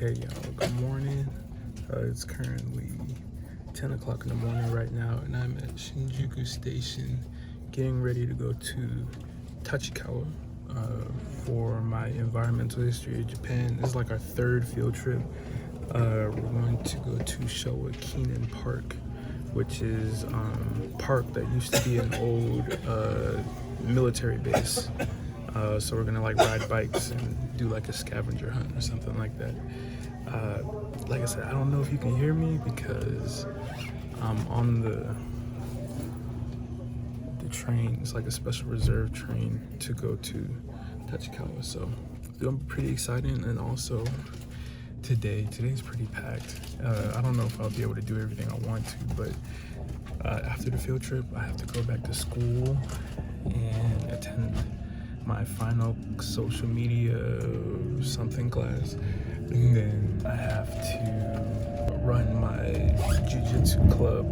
Okay, y'all, good morning. It's currently 10 o'clock in the morning right now, and I'm at Shinjuku Station getting ready to go to Tachikawa for my environmental history of Japan. This is like our third field trip. We're going to go to Showa Kinen Park, which is park that used to be an old military base. So we're gonna like ride bikes and do like a scavenger hunt or something like that. Like I said, I don't know if you can hear me because I'm on the train. It's like a special reserve train to go to Tachikawa. So I'm pretty excited, and also today's pretty packed. I don't know if I'll be able to do everything I want to, but after the field trip, I have to go back to school and attend my final social media something class, and then I have to run my jiu-jitsu club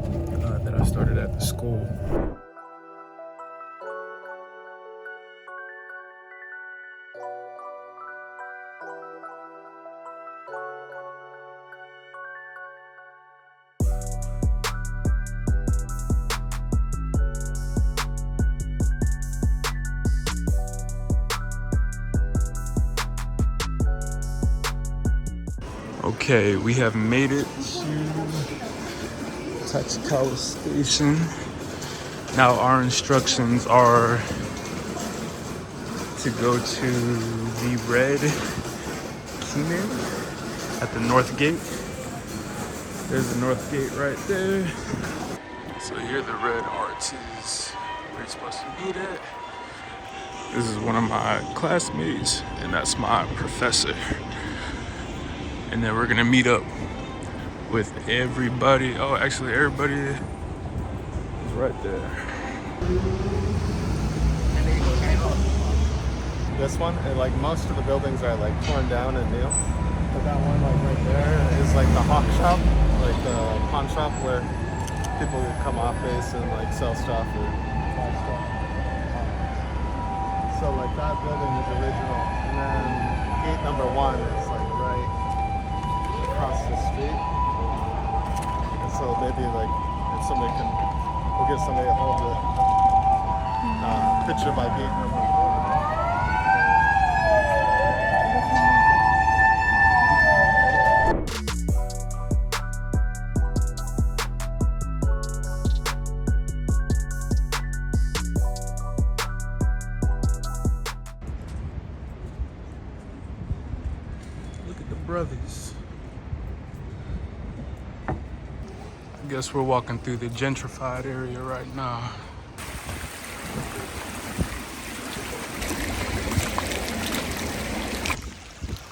that I started at the school. Okay, we have made it to Tachikawa Station. Now our instructions are to go to the red Kinen at the north gate. There's the north gate right there. So here are the red arches where you're supposed to meet at. This is one of my classmates, and that's my professor. And then we're gonna meet up with everybody. Oh, actually, everybody is right there. This one, and like most of the buildings are like torn down and new. But that one, like right there, is like the hawk shop, like the pawn shop where people come off base and like sell stuff or buy stuff. So like that building is original, and then gate number 1 is like right across the street. And so maybe like if somebody can, we'll get somebody to hold the picture by gate number 4. Look at the brothers. I guess we're walking through the gentrified area right now.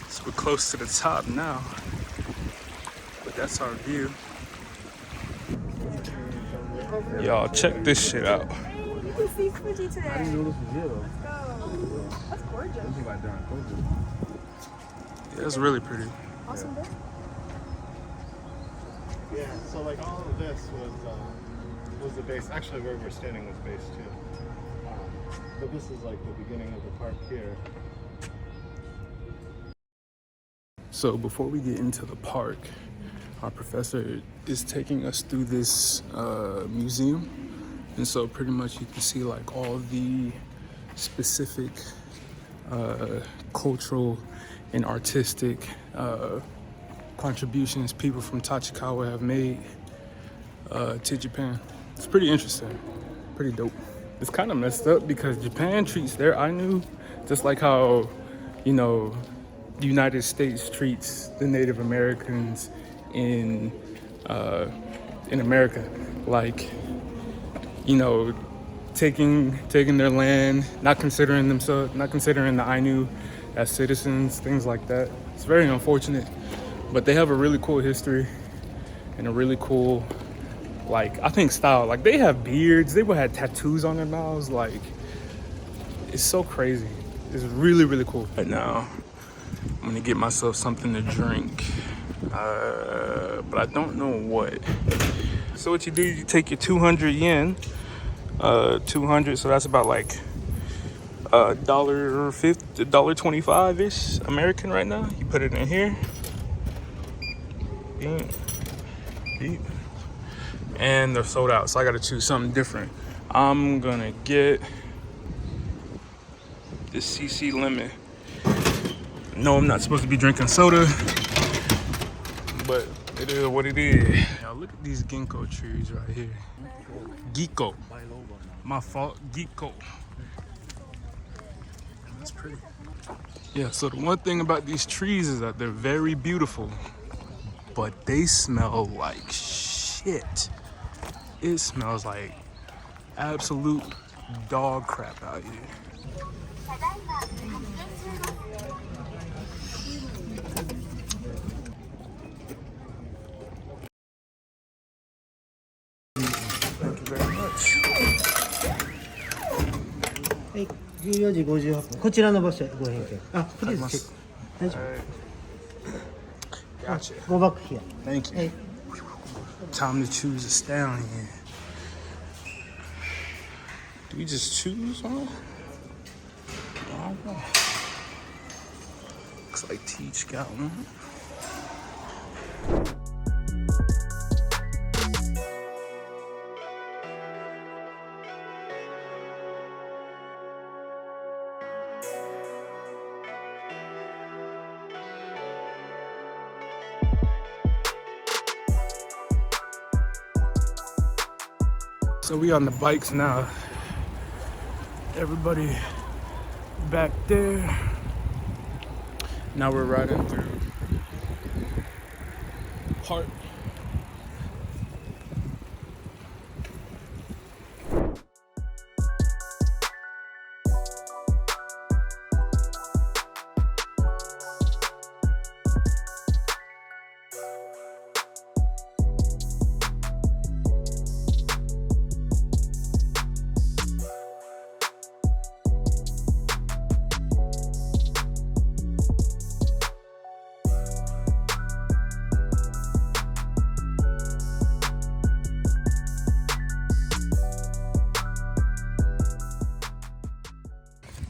So we're close to the top now, but that's our view. Y'all, check this shit out. You can see Fuji today. I didn't know this was here though. Let's go. That's gorgeous. I think about during COVID. Yeah, it's really pretty. Awesome day. Yeah, so like all of this was the base. Actually, where we're standing was base too. But this is like the beginning of the park here. So before we get into the park, our professor is taking us through this museum. And so pretty much you can see like all the specific cultural and artistic contributions people from Tachikawa have made to Japan. It's pretty interesting, pretty dope. It's kind of messed up because Japan treats their Ainu just like how, you know, the United States treats the Native Americans in America. Like, you know, taking their land, not considering the Ainu as citizens, things like that. It's very unfortunate, but they have a really cool history and a really cool, like, I think style. Like, they have beards, they will have tattoos on their mouths. Like, it's so crazy. It's really, really cool. Right now, I'm gonna get myself something to drink, but I don't know what. So what you do, you take your 200 yen, 200, so that's about like $1.25-ish American right now. You put it in here, Beep. Beep. And they're sold out, so I gotta choose something different. I'm gonna get this CC lemon. No, I'm not supposed to be drinking soda, but it is what it is. Now look at these ginkgo trees right here. Ginkgo. My fault, ginkgo. That's pretty. Yeah, so the one thing about these trees is that they're very beautiful, but they smell like shit. It smells like absolute dog crap out here. Thank you very much. はい、14時58分。こちらの場所へご返却。あ、プリーズチェック。大丈 Gotcha. 夫。Go back here. Thank you. はい。 Time to choose a stallion. Do we just choose one? I don't know. Looks like Teach got one. So we on the bikes now. Everybody back there. Now we're riding through park.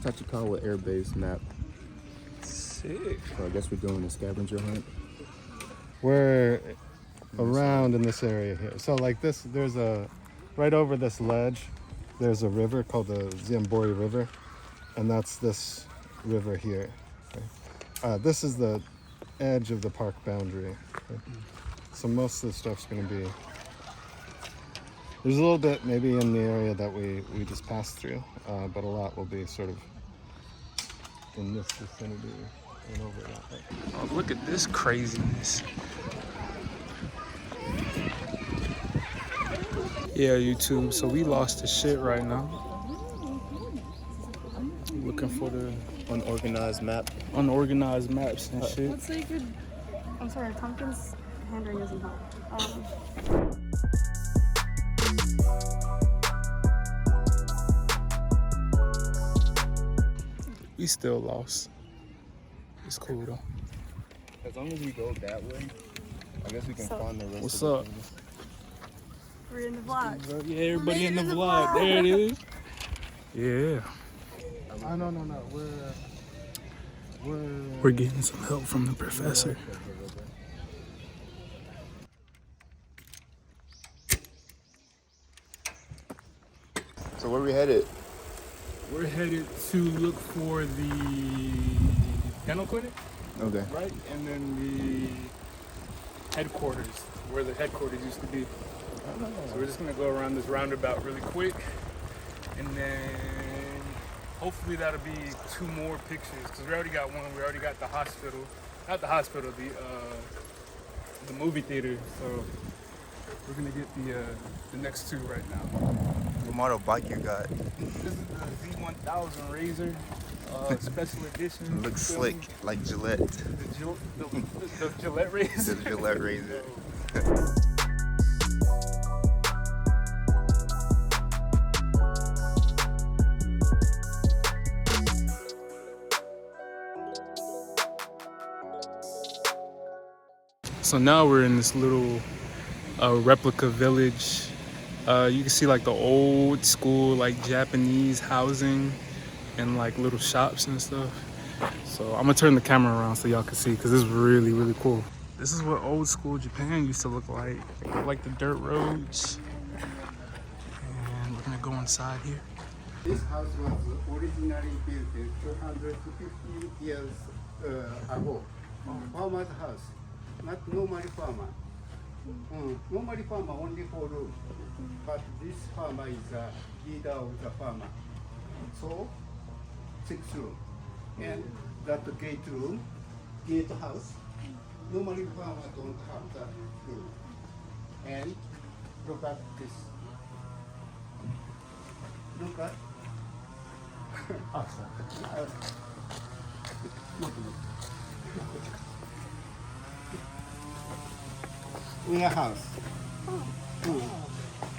Tachikawa Air Base map. Sick. So I guess we're doing a scavenger hunt. We're around in this area here. So like this, there's a, right over this ledge, there's a river called the Ziambori River. And that's this river here. Okay. This is the edge of the park boundary. Okay. So most of the stuff's gonna be, there's a little bit maybe in the area that we just passed through, but a lot will be sort of in this vicinity and over that way. Oh, look at this craziness. Yeah, YouTube, so we lost the shit right now. Looking for the Unorganized map. unorganized maps and shit. Let's say good. I'm sorry, Tompkins' handwriting isn't hot. We still lost. It's cool though. As long as we go that way, I guess we can So- find the rest What's of up? We're in the vlog. Yeah, everybody made in it the in the vlog. vlog. There it is. Yeah. No. We're getting some help from the professor. So where we headed? We're headed to look for the dental clinic, Okay. right? And then the headquarters, where the headquarters used to be. So we're just gonna go around this roundabout really quick, and then hopefully that'll be 2 more pictures, because we already got one. We already got the hospital, not the hospital, the movie theater. So we're gonna get the next 2 right now. What model bike you got? This is the Z1000 Razor, special edition. Looks slick, like Gillette. The Gillette Razor. The Gillette Razor. So now we're in this little replica village. You can see like the old school like Japanese housing and like little shops and stuff. So I'm gonna turn the camera around so y'all can see, because this is really, really cool. This is what old school Japan used to look like the dirt roads. And we're gonna go inside here. This house was originally built 250 years ago. Farmer's house, not normally farmer. Normally farmer only 4 rooms, but this farmer is a leader of the farmer. So 6 rooms, and that gate house. Normally farmer don't have that room. And look at this. Look at. Warehouse.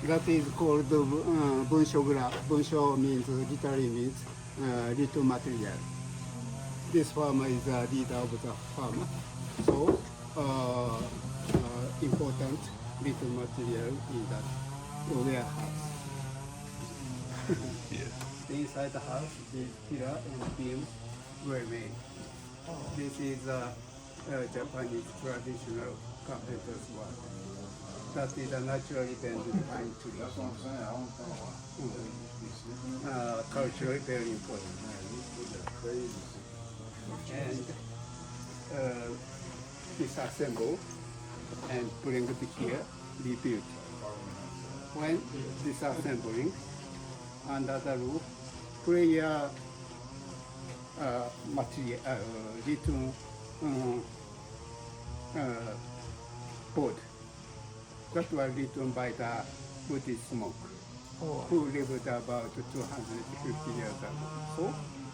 That is called bunsho. Bunsho means literally means little material. This farmer is a leader of the farmer, so important little material in that warehouse. Inside the house, this pillar and beams were made. This is a Japanese traditional carpenter's work. That is a naturally bended pine tree. Culturally very important. And disassemble and bring it here, rebuilt. When disassembling, under the roof, prayer material, written board that was written by the Buddhist monk who lived about 250 years ago. So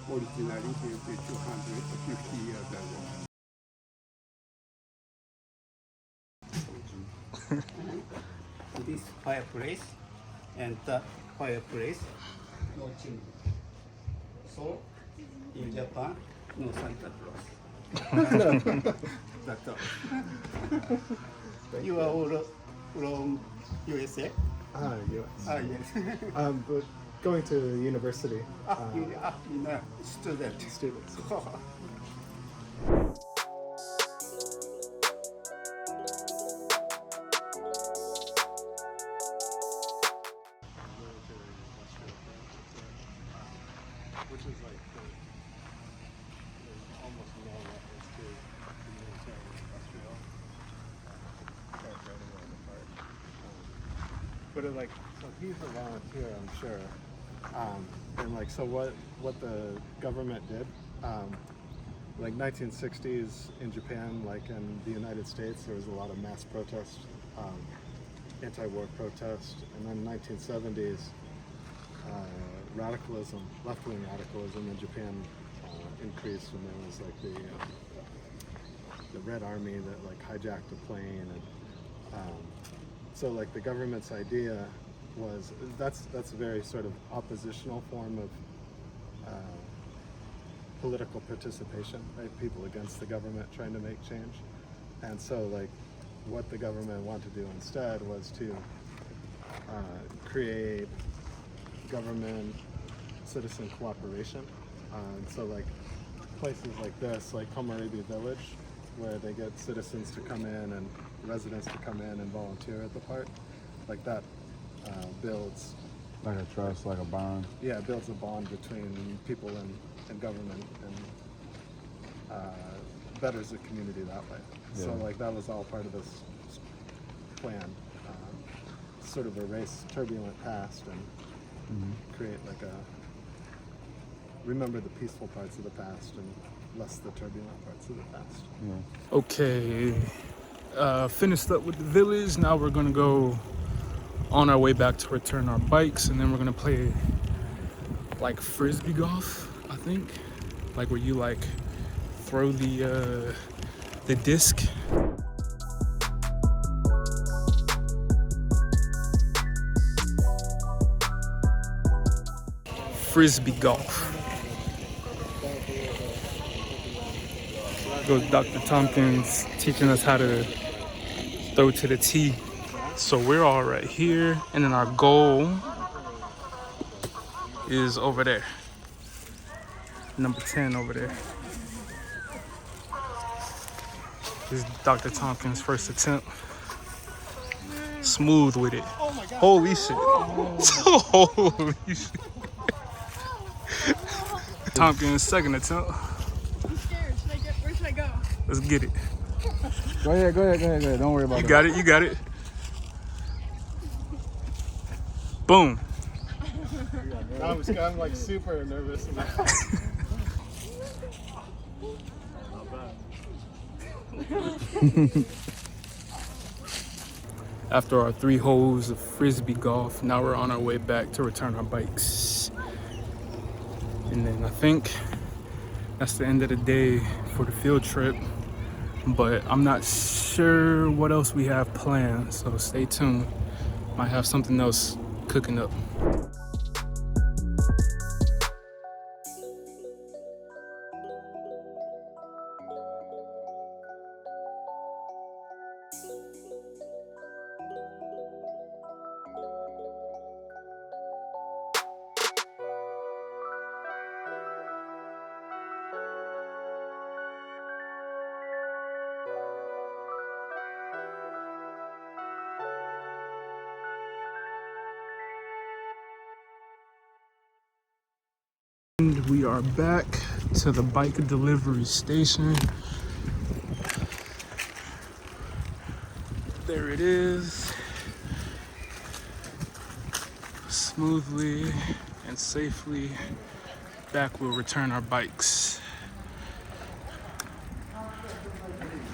originally built 250 years ago. This fireplace and that fireplace, no chimney. So in Japan, no Santa Claus. That's all. You are all from USA? US. Yes. But going to university. Student. Students. Which is like almost no reference to the military industrial characterizing on the part. But it like, so he's a volunteer, I'm sure. And like, so what the government did, like 1960s in Japan, like in the United States, there was a lot of mass protest, anti-war protest, and then 1970s, radicalism, left-wing radicalism in Japan increased, and there was like the Red Army that like hijacked a plane, and so like the government's idea was that's a very sort of oppositional form of political participation, right? People against the government trying to make change, and so like what the government wanted to do instead was to create government citizen cooperation. So like places like this, like Komaribi Village, where they get citizens to come in and residents to come in and volunteer at the park, like that builds Like a trust, like a bond. yeah, it builds a bond between people and government, and betters the community that way. So Yeah. like that was all part of this plan, sort of erase turbulent past and create like a remember the peaceful parts of the past and less the turbulent parts of the past. Yeah. Okay, finished up with the village. Now we're gonna go on our way back to return our bikes, and then we're gonna play like frisbee golf, I think, like where you like throw the disc. Frisbee golf. Goes Dr. Tompkins teaching us how to throw to the tee. So we're all right here, and then our goal is over there. Number 10 over there. This is Dr. Tompkins' first attempt. Smooth with it. Holy shit. Holy shit. Tompkins' second attempt. I'm scared. Where should I go? Let's get it. Go ahead. Don't worry about You got it, you got it. Boom. I'm like super nervous. After our 3 holes of frisbee golf, now we're on our way back to return our bikes. And then I think that's the end of the day for the field trip. But I'm not sure what else we have planned, so stay tuned. Might have something else cooking up. And we are back to the bike delivery station. There it is. Smoothly and safely back, we'll return our bikes.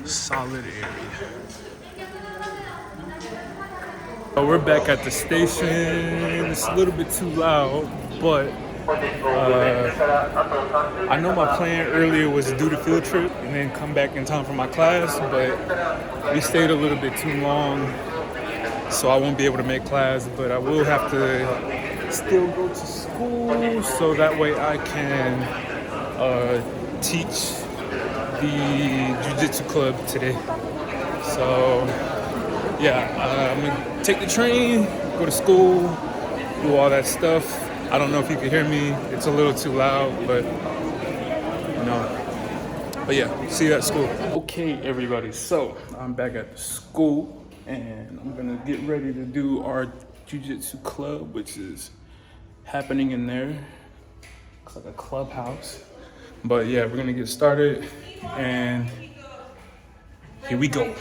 Solid area. So we're back at the station. It's a little bit too loud, but I know my plan earlier was to do the field trip and then come back in time for my class, but we stayed a little bit too long, so I won't be able to make class, but I will have to still go to school so that way I can teach the jiu-jitsu club today. So yeah, I'm gonna take the train, go to school, do all that stuff. I don't know if you can hear me. It's a little too loud, but you know. But yeah, see you at school. Okay, everybody. So I'm back at the school, and I'm gonna get ready to do our jiu-jitsu club, which is happening in there. Looks like a clubhouse. But yeah, we're gonna get started, and here we go.